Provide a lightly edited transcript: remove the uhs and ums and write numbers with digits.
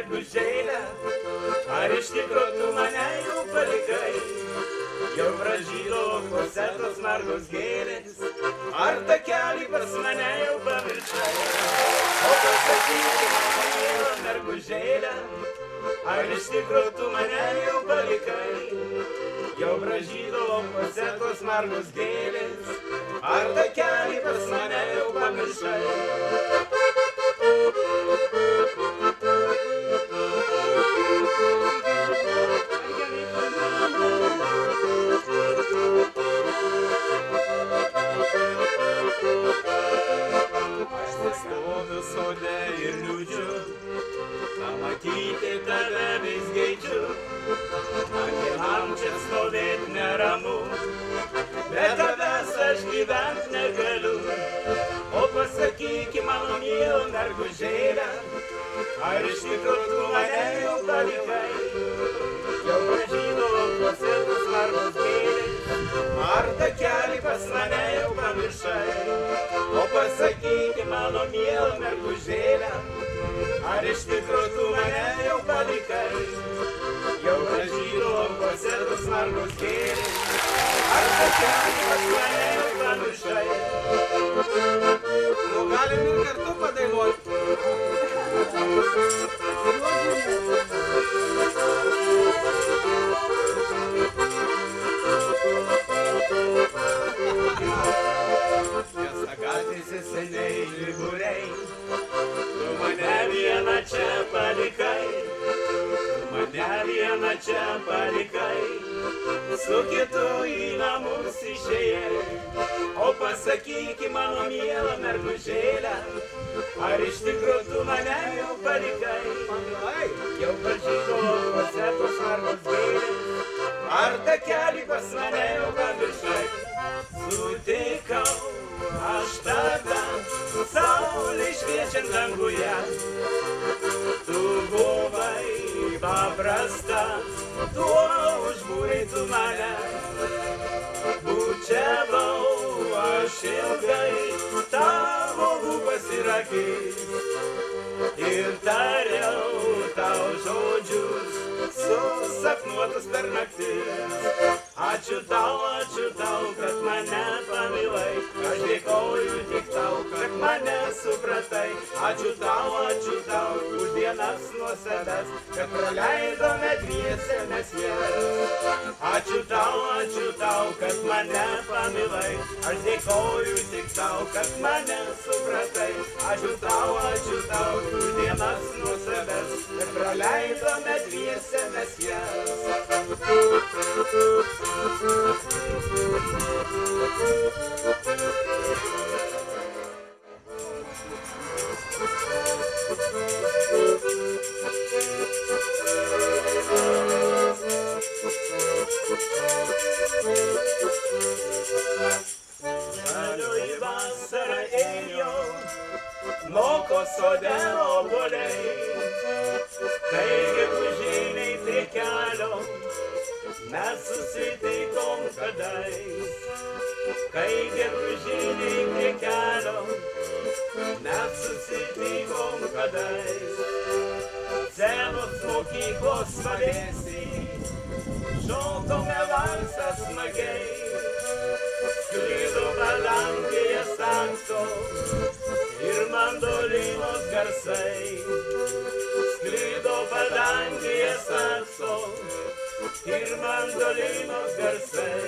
mergužėlę, ar iš tikro tu mane jau palikai? Jau pražydo laukuose tos margos gėlės, ar takelį pas mane jau pamiršai? O pasakyk, mano miela mergužėlę, ar iš tikro tu mane jau palikai? Jau pražydo laukuose tos margos gėlės, ar takelį pas mane jau pamiršai? Stoviu sode ir liūdžiu, pamatyti tave vis geidžiu. Man vienam čia stovėt neramu, bet tavęs aš gyvent negaliu. O pasakyk, mano miela mergužėlę, ar iš tikro tu mane jau palikai? Jau pražydo laukuose tos margos gėlės, ar takelį pas mane jau pamiršai? O pasakyk, mano miela mergužėlę, ar iš tikro tu mane jau palikai? Jau pražydo laukuose tos margos gėlės, ar takelį pas mane jau pamiršai? Nu, galim ir kartu padainuoti. Gatvėse seniai žiburiai, tu mane vieną čia palikai, tu mane vieną čia palikai, su kitu į namus išėjai. O pasakyk, mano miela mergužėlę, ar iš tikro tu mane jau palikai? Jau pražydo laukuose tos margos gėlės, ar takelį pas mane jau pamiršai? Sutikau aš tave, saulė šviečiant danguje, tu buvai paprasta, tuo užbūrei tu mane. Bučiavau aš ilgai tavo lūpas ir akis ir tariau tau žodžius susapnuotus per naktis. Ačiū tau, kad mane pamilai, aš dėkoju tik tau, kad mane supratai. Ačiū tau, už dienas nuostabias, kad praleidome dviese mes jas. Ačiū tau, kad mane pamilai, aš dėkoju tik tau, kad mane supratai. Ačiū tau, už dienas nuostabias, kad praleidome dviese mes jas. Žalioji vasara ėjo, moko sode obuoliai, kai gegužiniai prie kelio mes susitikom kadais. Kai gegužiniai prie kelio mes susitikom kadais. Senos mokyklos pavėsį šokome valsą smagiai. Sklido palangėje sakso ir mandolinos garsai. Sklido palangėje sakso ir mandolinos garsai.